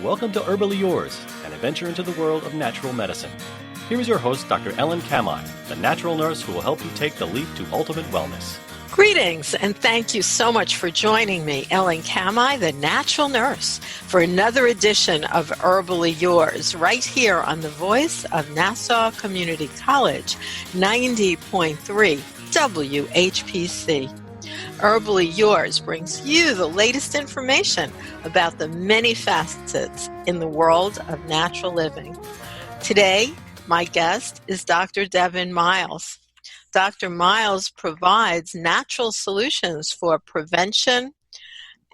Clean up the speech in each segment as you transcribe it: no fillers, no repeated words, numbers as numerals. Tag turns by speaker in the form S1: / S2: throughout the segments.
S1: Welcome to Herbally Yours, an adventure into the world of natural medicine. Here is your host, Dr. Ellen Kamhi, the natural nurse who will help you take the leap to ultimate wellness.
S2: Greetings, and thank you so much for joining me, Ellen Kamhi, the natural nurse, for another edition of Herbally Yours, right here on the voice of Nassau Community College, 90.3 WHPC. Herbally Yours brings you the latest information about the many facets in the world of natural living. Today, my guest is Dr. Devin Miles. Dr. Miles provides natural solutions for prevention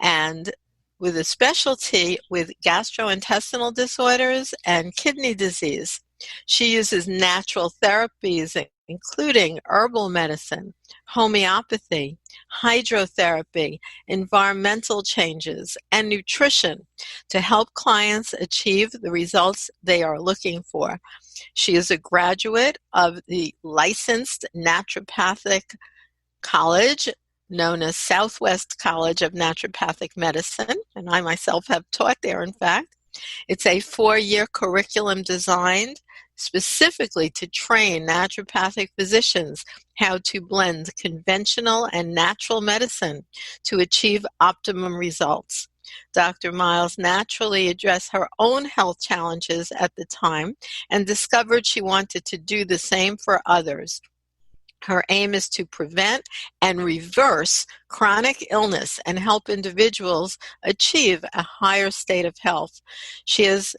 S2: and with a specialty with gastrointestinal disorders and kidney disease. She uses natural therapies, including herbal medicine, homeopathy, hydrotherapy, environmental changes, and nutrition to help clients achieve the results they are looking for. She is a graduate of the licensed Naturopathic College, known as Southwest College of Naturopathic Medicine, and I myself have taught there, in fact. It's a 4-year curriculum designed specifically to train naturopathic physicians how to blend conventional and natural medicine to achieve optimum results. Dr. Miles naturally addressed her own health challenges at the time and discovered she wanted to do the same for others. Her aim is to prevent and reverse chronic illness and help individuals achieve a higher state of health. She has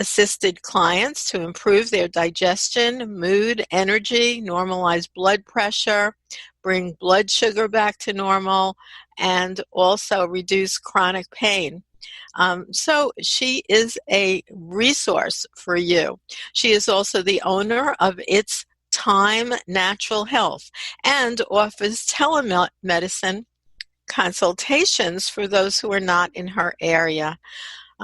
S2: assisted clients to improve their digestion, mood, energy, normalize blood pressure, bring blood sugar back to normal, and also reduce chronic pain. So she is a resource for you. She is also the owner of It's Time Natural Health and offers telemedicine consultations for those who are not in her area.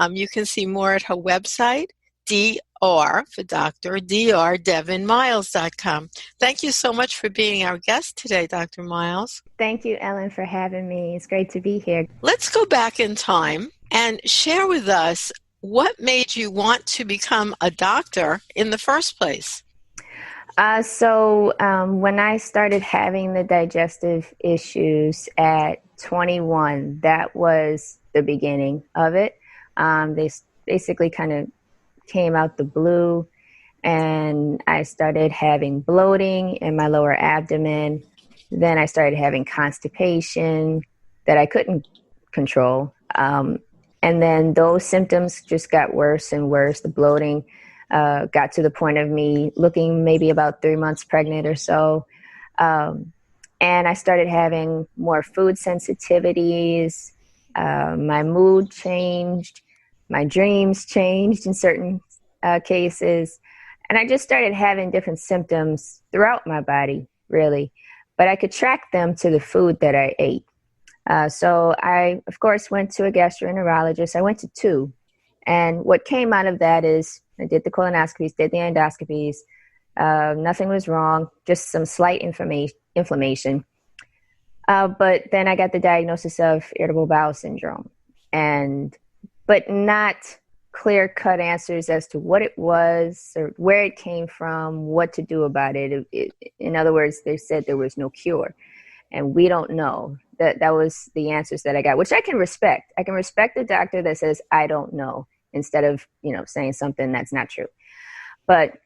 S2: You can see more at her website, DR for Doctor, devonmiles.com. Thank you so much for being our guest today, Dr. Miles.
S3: Thank you, Ellen, for having me. It's great to be here.
S2: Let's go back in time and share with us what made you want to become a doctor in the first place.
S3: When I started having the digestive issues at 21, that was the beginning of it. They basically kind of came out the blue, and I started having bloating in my lower abdomen. Then I started having constipation that I couldn't control. And then those symptoms just got worse and worse. The bloating got to the point of me looking maybe about 3 months pregnant or so. And I started having more food sensitivities. My mood changed. My dreams changed in certain cases. And I just started having different symptoms throughout my body, really. But I could track them to the food that I ate. So I, of course, went to a gastroenterologist. I went to 2. And what came out of that is I did the colonoscopies, did the endoscopies. Nothing was wrong, just some slight inflammation. But then I got the diagnosis of irritable bowel syndrome, but not clear-cut answers as to what it was or where it came from, what to do about it. In other words, they said there was no cure, and we don't know. That was the answers that I got, which I can respect. I can respect the doctor that says, I don't know, instead of, saying something that's not true. But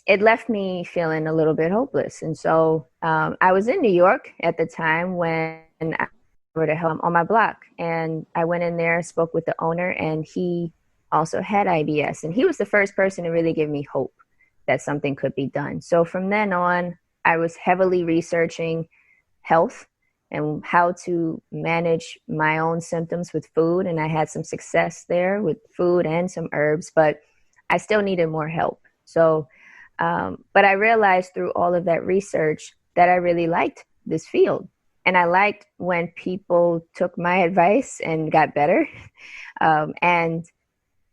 S3: it left me feeling a little bit hopeless. And so I was in New York at the time when I were to help on my block. And I went in there, spoke with the owner, and he also had IBS. And he was the first person to really give me hope that something could be done. So from then on, I was heavily researching health and how to manage my own symptoms with food. And I had some success there with food and some herbs, but I still needed more help. So, but I realized through all of that research that I really liked this field. And I liked when people took my advice and got better. And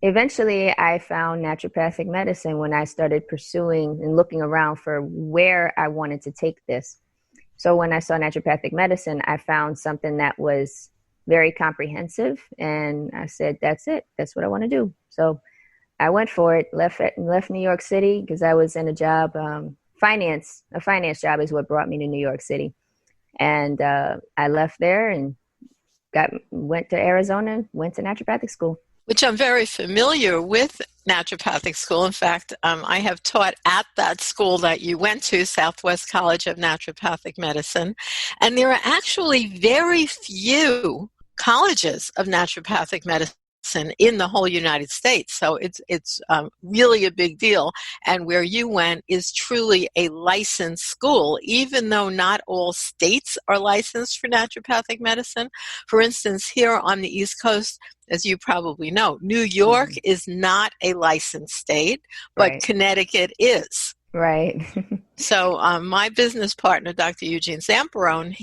S3: eventually I found naturopathic medicine when I started pursuing and looking around for where I wanted to take this. So when I saw naturopathic medicine, I found something that was very comprehensive. And I said, that's it. That's what I want to do. So I went for it, left New York City because I was in a job, a finance job is what brought me to New York City. And I left there and went to Arizona, went to naturopathic school.
S2: Which I'm very familiar with naturopathic school. In fact, I have taught at that school that you went to, Southwest College of Naturopathic Medicine. And there are actually very few colleges of naturopathic medicine in the whole United States. So it's really a big deal. And where you went is truly a licensed school, even though not all states are licensed for naturopathic medicine. For instance, here on the East Coast, as you probably know, New York is not a licensed state, but
S3: Right.
S2: Connecticut is.
S3: Right.
S2: So my business partner, Dr. Eugene Zamperone,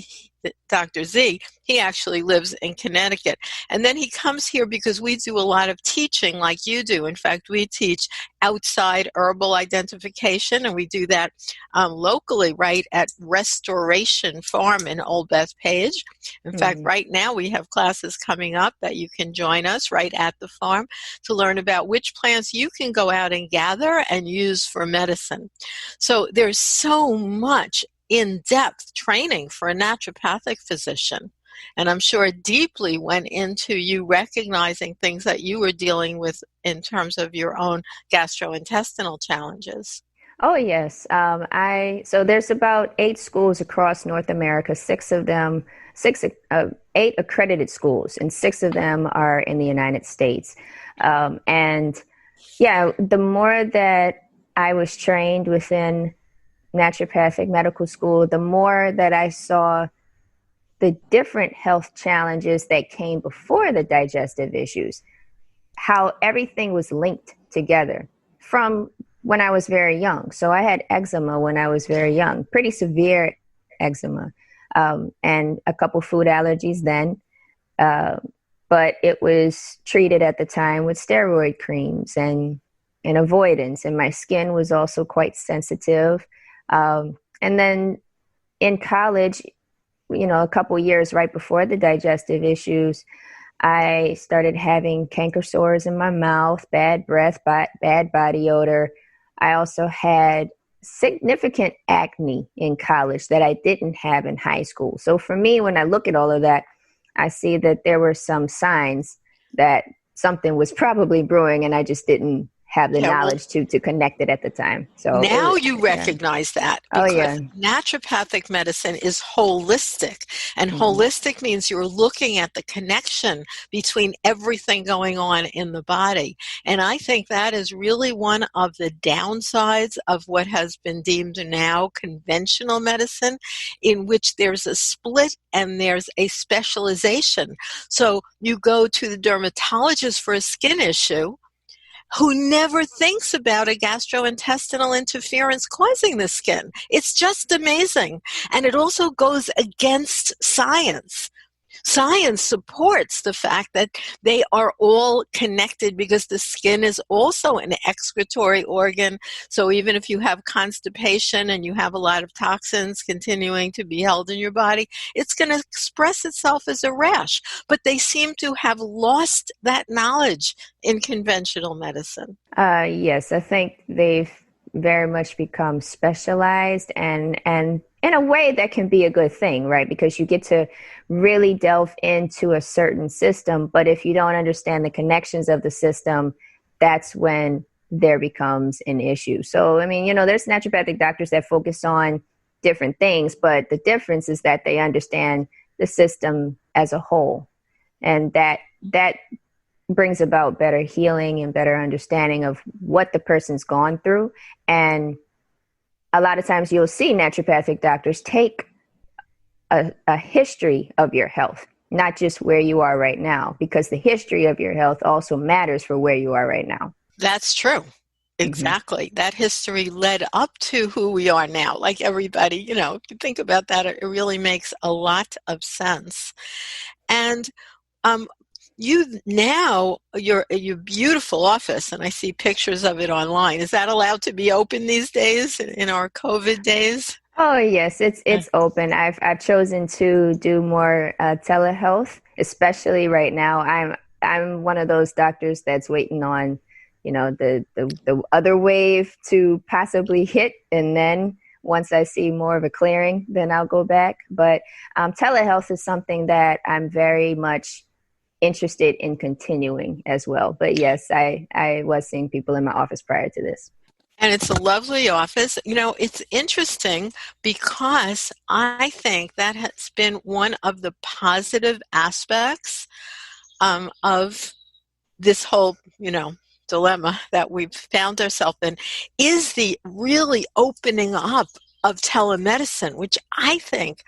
S2: Dr. Z, he actually lives in Connecticut. And then he comes here because we do a lot of teaching like you do. In fact, we teach outside herbal identification, and we do that locally right at Restoration Farm in Old Bethpage. In fact, right now we have classes coming up that you can join us right at the farm to learn about which plants you can go out and gather and use for medicine. So there's so much in-depth training for a naturopathic physician. And I'm sure it deeply went into you recognizing things that you were dealing with in terms of your own gastrointestinal challenges.
S3: Oh, yes. So there's about 8 schools across North America, 8 accredited schools, and 6 of them are in the United States. And yeah, the more that I was trained within naturopathic medical school, the more that I saw the different health challenges that came before the digestive issues, how everything was linked together from when I was very young. So I had eczema when I was very young, pretty severe eczema, and a couple food allergies then. But it was treated at the time with steroid creams and avoidance. And my skin was also quite sensitive. And then in college, a couple years right before the digestive issues, I started having canker sores in my mouth, bad breath, bad body odor. I also had significant acne in college that I didn't have in high school. So for me, when I look at all of that, I see that there were some signs that something was probably brewing, and I just didn't have the knowledge to connect it at the time. So
S2: now you recognize that because naturopathic medicine is holistic, and holistic means you're looking at the connection between everything going on in the body. And I think that is really one of the downsides of what has been deemed now conventional medicine, in which there's a split and there's a specialization. So you go to the dermatologist for a skin issue, who never thinks about a gastrointestinal interference causing the skin. It's just amazing. And it also goes against science. Science supports the fact that they are all connected because the skin is also an excretory organ. So even if you have constipation and you have a lot of toxins continuing to be held in your body, it's going to express itself as a rash. But they seem to have lost that knowledge in conventional medicine.
S3: Yes, I think they've very much become specialized, and in a way that can be a good thing, right? Because you get to really delve into a certain system, but if you don't understand the connections of the system, that's when there becomes an issue. So, I mean, there's naturopathic doctors that focus on different things, but the difference is that they understand the system as a whole, and that brings about better healing and better understanding of what the person's gone through. And a lot of times you'll see naturopathic doctors take a history of your health, not just where you are right now, because the history of your health also matters for where you are right now.
S2: That's true. Exactly. That history led up to who we are now. Like everybody, if you think about that, it really makes a lot of sense. And your beautiful office, and I see pictures of it online. Is that allowed to be open these days in our COVID days?
S3: Oh yes, it's open. I've chosen to do more telehealth especially right now. I'm one of those doctors that's waiting on, the other wave to possibly hit, and then once I see more of a clearing, then I'll go back. But telehealth is something that I'm very much interested in continuing as well. But yes, I was seeing people in my office prior to this.
S2: And it's a lovely office. It's interesting because I think that has been one of the positive aspects of this whole, dilemma that we've found ourselves in, is the really opening up of telemedicine, which I think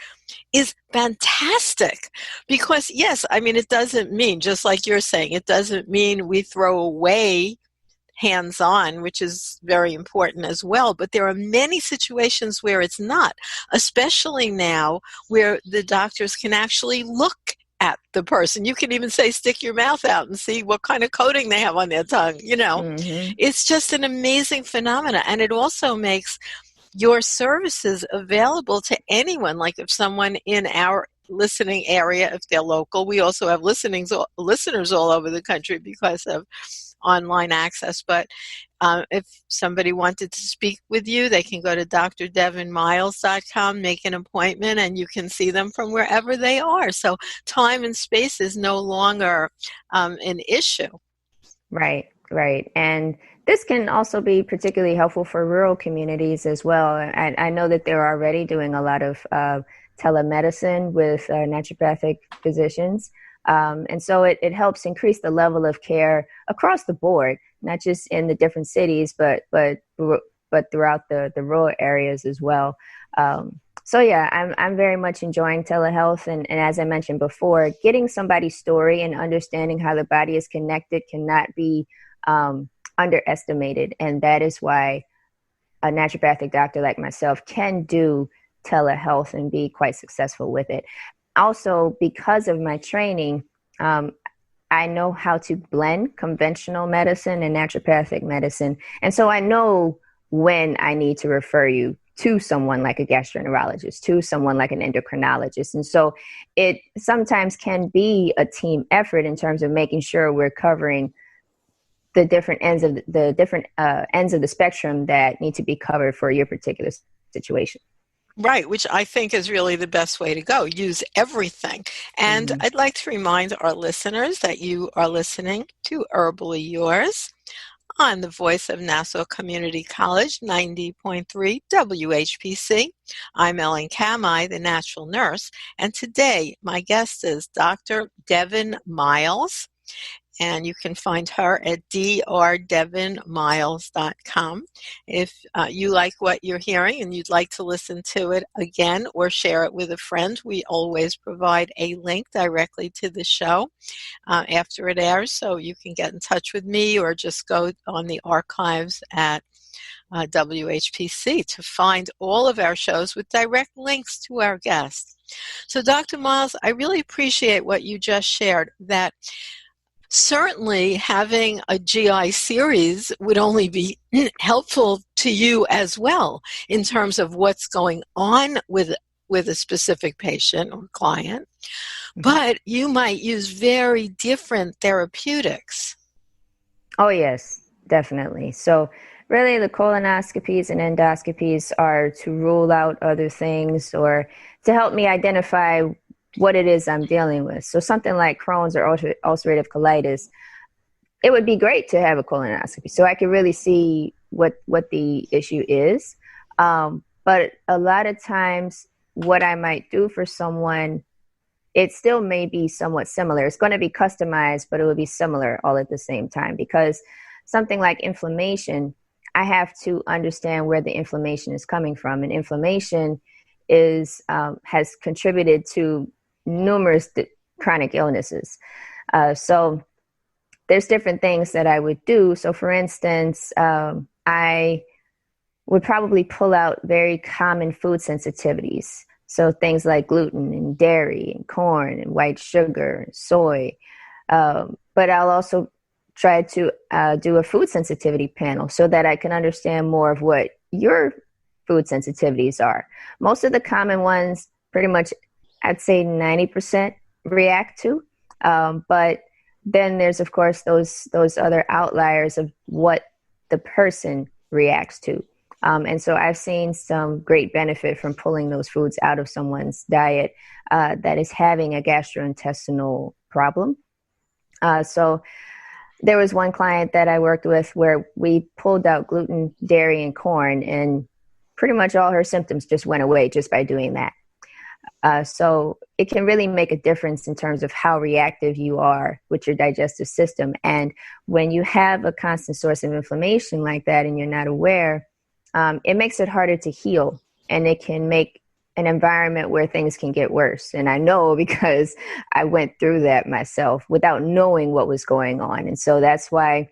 S2: is fantastic. Because, yes, it doesn't mean, just like you're saying, it doesn't mean we throw away hands-on, which is very important as well. But there are many situations where it's not, especially now where the doctors can actually look at the person. You can even say, stick your mouth out and see what kind of coating they have on their tongue.
S3: Mm-hmm.
S2: It's just an amazing phenomena. And it also makes your services available to anyone. Like if someone in our listening area, if they're local, we also have listeners all over the country because of online access. But if somebody wanted to speak with you, they can go to drdevonmiles.com, make an appointment, and you can see them from wherever they are. So time and space is no longer an issue.
S3: Right. And this can also be particularly helpful for rural communities as well. I know that they're already doing a lot of telemedicine with naturopathic physicians. And so it helps increase the level of care across the board, not just in the different cities, but throughout the rural areas as well. So yeah, I'm very much enjoying telehealth. And as I mentioned before, getting somebody's story and understanding how the body is connected cannot be underestimated. And that is why a naturopathic doctor like myself can do telehealth and be quite successful with it. Also, because of my training, I know how to blend conventional medicine and naturopathic medicine. And so I know when I need to refer you to someone like a gastroenterologist, to someone like an endocrinologist. And so it sometimes can be a team effort in terms of making sure we're covering the different ends of the spectrum that need to be covered for your particular situation.
S2: Right, which I think is really the best way to go. Use everything. And I'd like to remind our listeners that you are listening to Herbally Yours on the voice of Nassau Community College, 90.3 WHPC. I'm Ellen Kamhi, the natural nurse, and today my guest is Dr. Devin Miles. And you can find her at drdevonmiles.com. If you like what you're hearing and you'd like to listen to it again or share it with a friend, we always provide a link directly to the show after it airs, so you can get in touch with me or just go on the archives at WHPC to find all of our shows with direct links to our guests. So Dr. Miles, I really appreciate what you just shared, that certainly having a GI series would only be helpful to you as well in terms of what's going on with a specific patient or client, but you might use very different therapeutics.
S3: Oh, yes, definitely. So really the colonoscopies and endoscopies are to rule out other things or to help me identify what it is I'm dealing with. So something like Crohn's or ulcerative colitis, it would be great to have a colonoscopy so I could really see what the issue is. But a lot of times what I might do for someone, it still may be somewhat similar. It's going to be customized, but it will be similar all at the same time, because something like inflammation, I have to understand where the inflammation is coming from. And inflammation has contributed to numerous chronic illnesses. So there's different things that I would do. So for instance, I would probably pull out very common food sensitivities. So things like gluten and dairy and corn and white sugar and soy. But I'll also try to do a food sensitivity panel so that I can understand more of what your food sensitivities are. Most of the common ones, pretty much, I'd say 90% react to. But then there's, of course, those other outliers of what the person reacts to. And so I've seen some great benefit from pulling those foods out of someone's diet that is having a gastrointestinal problem. So there was one client that I worked with where we pulled out gluten, dairy, and corn, and pretty much all her symptoms just went away just by doing that. So it can really make a difference in terms of how reactive you are with your digestive system. And when you have a constant source of inflammation like that and you're not aware, it makes it harder to heal, and it can make an environment where things can get worse. And I know because I went through that myself without knowing what was going on. And so that's why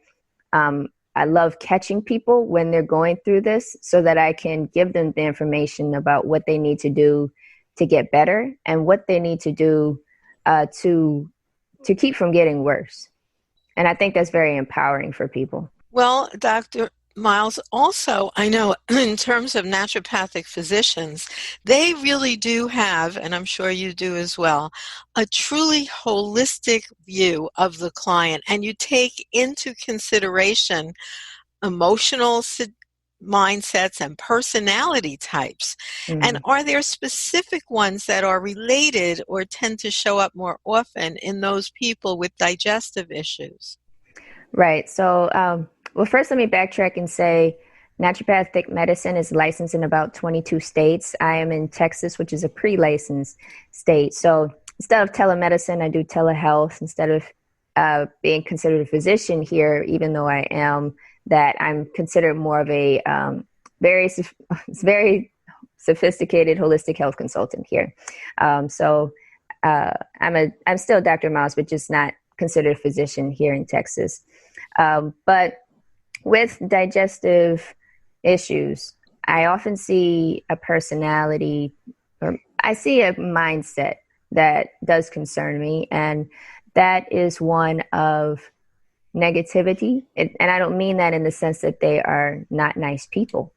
S3: I love catching people when they're going through this so that I can give them the information about what they need to do to get better and what they need to do to keep from getting worse. And I think that's very empowering for people.
S2: Well, Dr. Miles, also, I know in terms of naturopathic physicians, they really do have, and I'm sure you do as well, a truly holistic view of the client, and you take into consideration emotional mindsets and personality types.
S3: Mm-hmm.
S2: And are there specific ones that are related or tend to show up more often in those people with digestive issues?
S3: Right. So, well, first let me backtrack and say naturopathic medicine is licensed in about 22 states. I am in Texas, which is a pre-licensed state. So instead of telemedicine, I do telehealth. Instead of being considered a physician here, even though I am, that I'm considered more of a very sophisticated holistic health consultant here. So I'm still Dr. Miles, but just not considered a physician here in Texas. But with digestive issues, I often see a personality, or I see a mindset that does concern me, and that is one of negativity. And I don't mean that in the sense that they are not nice people.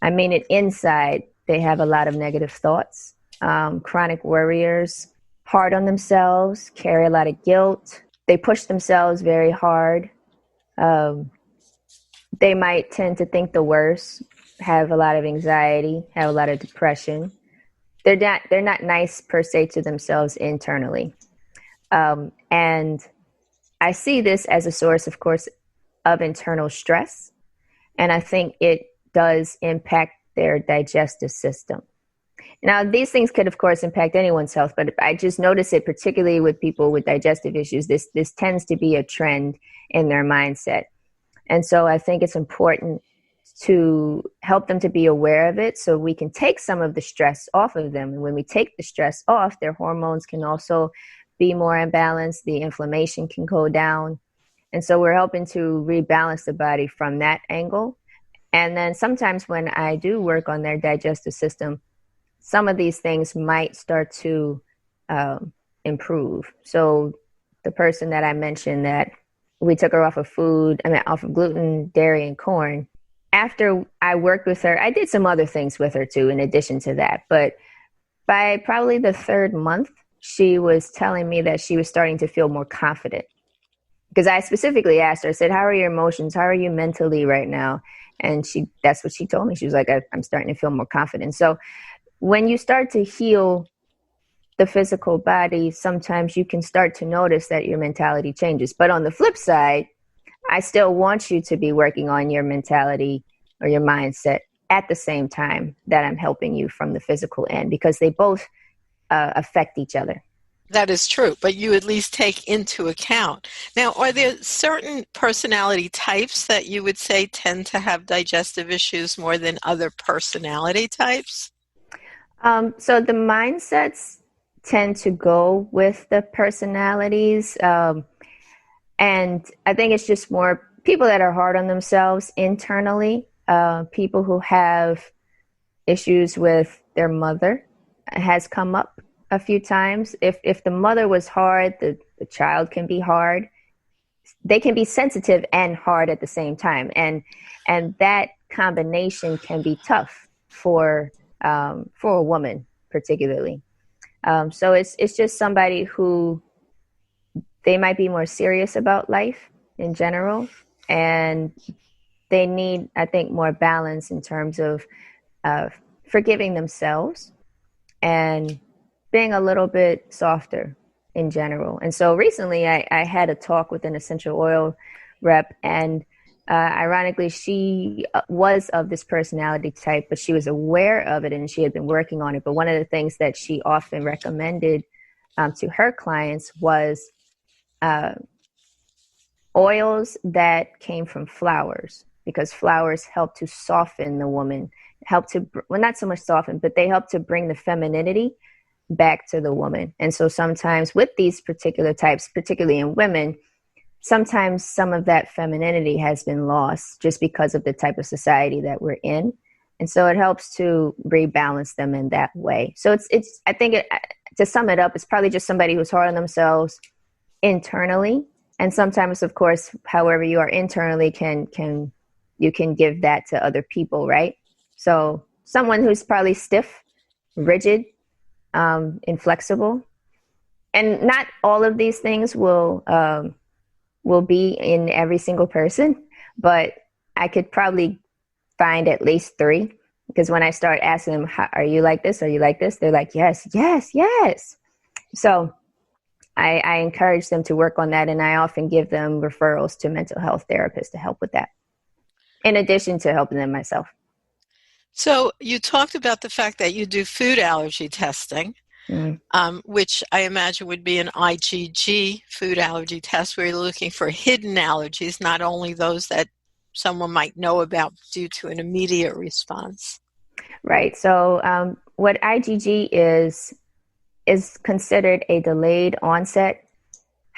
S3: I mean it inside. They have a lot of negative thoughts, chronic worriers, hard on themselves, carry a lot of guilt. They push themselves very hard. They might tend to think the worst, have a lot of anxiety, have a lot of depression. They're not nice per se to themselves internally. And I see this as a source, of course, of internal stress. And I think it does impact their digestive system. Now, these things could, of course, impact anyone's health, but I just notice it particularly with people with digestive issues. This tends to be a trend in their mindset. And so I think it's important to help them to be aware of it so we can take some of the stress off of them. And when we take the stress off, their hormones can also be more in balance. The inflammation can go down. And so we're helping to rebalance the body from that angle. And then sometimes when I do work on their digestive system, some of these things might start to improve. So the person that I mentioned that we took her off of off of gluten, dairy, and corn. After I worked with her, I did some other things with her too, in addition to that. But by probably the third month, she was telling me that she was starting to feel more confident. Because I specifically asked her, I said, how are your emotions? How are you mentally right now? And that's what she told me. She was like, I'm starting to feel more confident. So when you start to heal the physical body, sometimes you can start to notice that your mentality changes. But on the flip side, I still want you to be working on your mentality or your mindset at the same time that I'm helping you from the physical end, because they both affect each other.
S2: That is true, but you at least take into account. Now, are there certain personality types that you would say tend to have digestive issues more than other personality types?
S3: So the mindsets tend to go with the personalities. And I think it's just more people that are hard on themselves internally, people who have issues with their mother has come up a few times. If the mother was hard, the child can be hard. They can be sensitive and hard at the same time. And that combination can be tough for a woman particularly. So it's just somebody who they might be more serious about life in general, and they need, I think, more balance in terms of forgiving themselves and being a little bit softer in general. And so recently I had a talk with an essential oil rep, and ironically, she was of this personality type, but she was aware of it and she had been working on it. But one of the things that she often recommended to her clients was oils that came from flowers, because flowers help to soften the woman, well, not so much soften, but they help to bring the femininity back to the woman. And so sometimes with these particular types, particularly in women, sometimes some of that femininity has been lost just because of the type of society that we're in. And so it helps to rebalance them in that way. So I think to sum it up, it's probably just somebody who's hard on themselves internally. And sometimes, of course, however you are internally you can give that to other people, right? So someone who's probably stiff, rigid, inflexible, and not all of these things will be in every single person, but I could probably find at least 3, because when I start asking them, are you like this? Are you like this? They're like, yes, yes, yes. So I encourage them to work on that, and I often give them referrals to mental health therapists to help with that, in addition to helping them myself.
S2: So you talked about the fact that you do food allergy testing, which I imagine would be an IgG food allergy test, where you're looking for hidden allergies, not only those that someone might know about due to an immediate response.
S3: Right. So what IgG is considered a delayed onset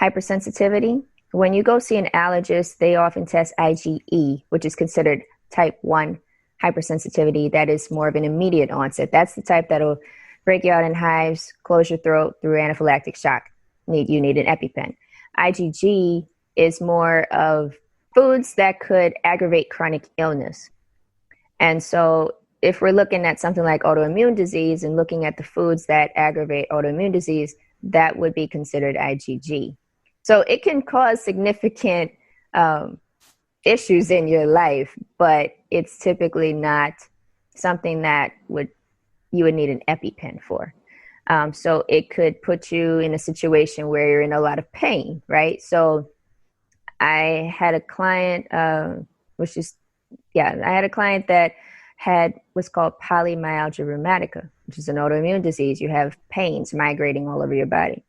S3: hypersensitivity. When you go see an allergist, they often test IgE, which is considered type 1 hypersensitivity. That is more of an immediate onset. That's the type that'll break you out in hives, close your throat through anaphylactic shock. You need an EpiPen. IgG is more of foods that could aggravate chronic illness. And so if we're looking at something like autoimmune disease and looking at the foods that aggravate autoimmune disease, that would be considered IgG. So it can cause significant issues in your life, but it's typically not something that you would need an EpiPen for. So it could put you in a situation where you're in a lot of pain, right? So I had a client, I had a client that had what's called polymyalgia rheumatica, which is an autoimmune disease. You have pains migrating all over your body.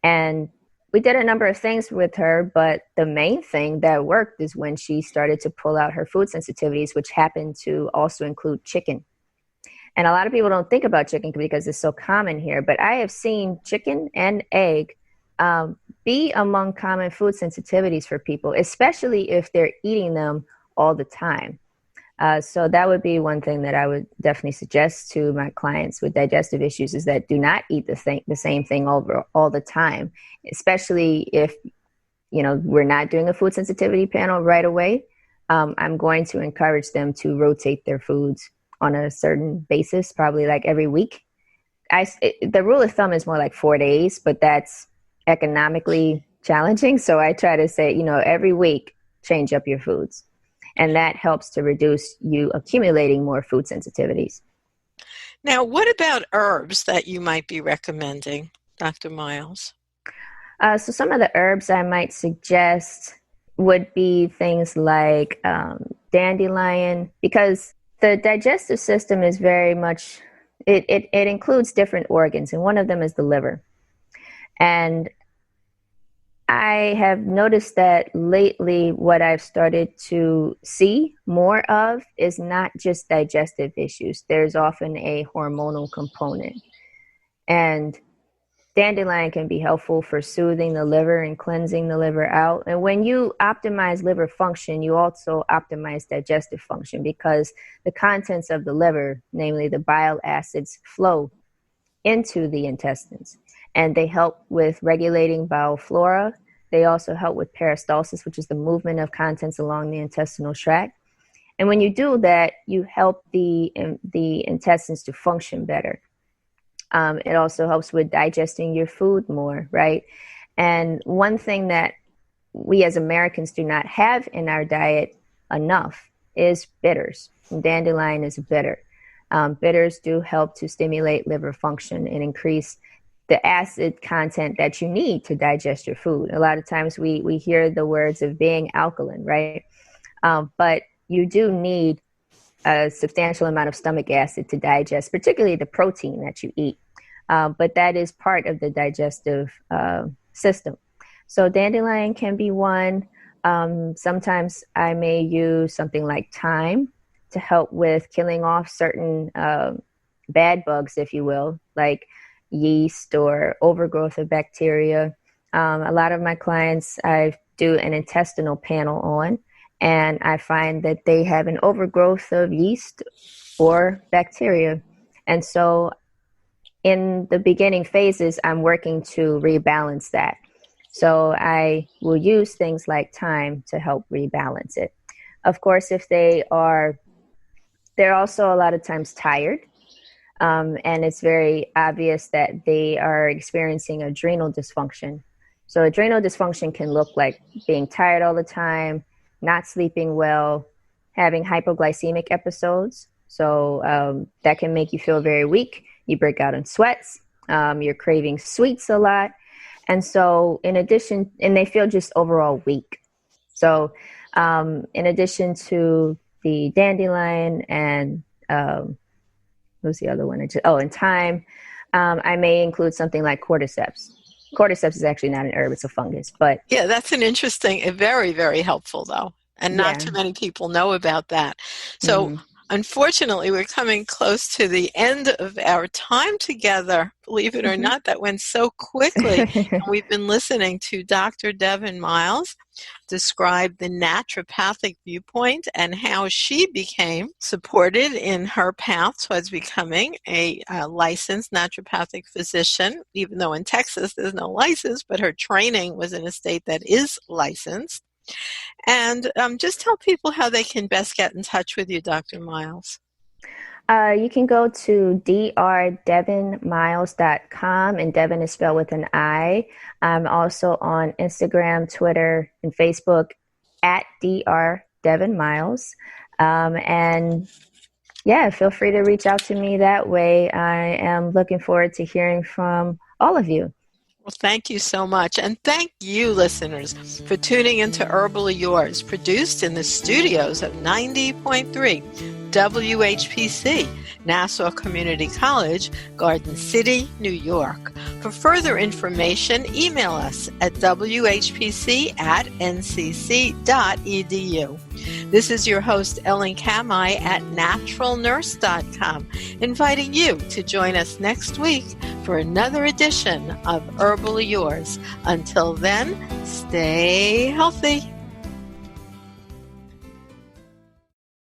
S3: And we did a number of things with her, but the main thing that worked is when she started to pull out her food sensitivities, which happened to also include chicken. And a lot of people don't think about chicken because it's so common here, but I have seen chicken and egg be among common food sensitivities for people, especially if they're eating them all the time. So that would be one thing that I would definitely suggest to my clients with digestive issues, is that do not eat the same thing over all the time, especially if, we're not doing a food sensitivity panel right away. I'm going to encourage them to rotate their foods on a certain basis, probably like every week. The rule of thumb is more like 4 days, but that's economically challenging. So I try to say, every week, change up your foods. And that helps to reduce you accumulating more food sensitivities.
S2: Now, what about herbs that you might be recommending, Dr. Miles?
S3: So some of the herbs I might suggest would be things like dandelion, because the digestive system is very much, it includes different organs, and one of them is the liver. And I have noticed that lately what I've started to see more of is not just digestive issues. There's often a hormonal component. And dandelion can be helpful for soothing the liver and cleansing the liver out. And when you optimize liver function, you also optimize digestive function, because the contents of the liver, namely the bile acids, flow into the intestines. And they help with regulating bowel flora. They also help with peristalsis, which is the movement of contents along the intestinal tract. And when you do that, you help the intestines to function better. It also helps with digesting your food more, right? And one thing that we as Americans do not have in our diet enough is bitters. Dandelion is a bitter. Bitters do help to stimulate liver function and increase the acid content that you need to digest your food. A lot of times we hear the words of being alkaline, right? But you do need a substantial amount of stomach acid to digest, particularly the protein that you eat. But that is part of the digestive system. So dandelion can be one. Sometimes I may use something like thyme to help with killing off certain bad bugs, if you will, like yeast or overgrowth of bacteria. A lot of my clients I do an intestinal panel on, and I find that they have an overgrowth of yeast or bacteria. And so in the beginning phases, I'm working to rebalance that. So I will use things like thyme to help rebalance it. Of course, if they're also a lot of times tired, and it's very obvious that they are experiencing adrenal dysfunction. So adrenal dysfunction can look like being tired all the time, not sleeping well, having hypoglycemic episodes. So that can make you feel very weak. You break out in sweats. You're craving sweets a lot. And so in addition, and they feel just overall weak. So in addition to the dandelion and what's the other one? And thyme, I may include something like cordyceps. Cordyceps is actually not an herb, it's a fungus. But
S2: yeah, that's very, very helpful though. And not too many people know about that. So unfortunately, we're coming close to the end of our time together. Believe it or not, that went so quickly. And we've been listening to Dr. Devin Miles describe the naturopathic viewpoint and how she became supported in her path towards becoming a licensed naturopathic physician, even though in Texas there's no license, but her training was in a state that is licensed. And just tell people how they can best get in touch with you, Dr. Miles.
S3: You can go to drdevonmiles.com, and Devin is spelled with an I. I'm also on Instagram, Twitter, and Facebook at drdevonmiles. And yeah, feel free to reach out to me that way. I am looking forward to hearing from all of you.
S2: Well, thank you so much. And thank you, listeners, for tuning into Herbal Yours, produced in the studios of 90.3 WHPC, Nassau Community College, Garden City, New York. For further information, email us at whpc@ncc.edu. This is your host, Ellen Kamhi at naturalnurse.com, inviting you to join us next week for another edition of Herbal Yours. Until then, stay healthy.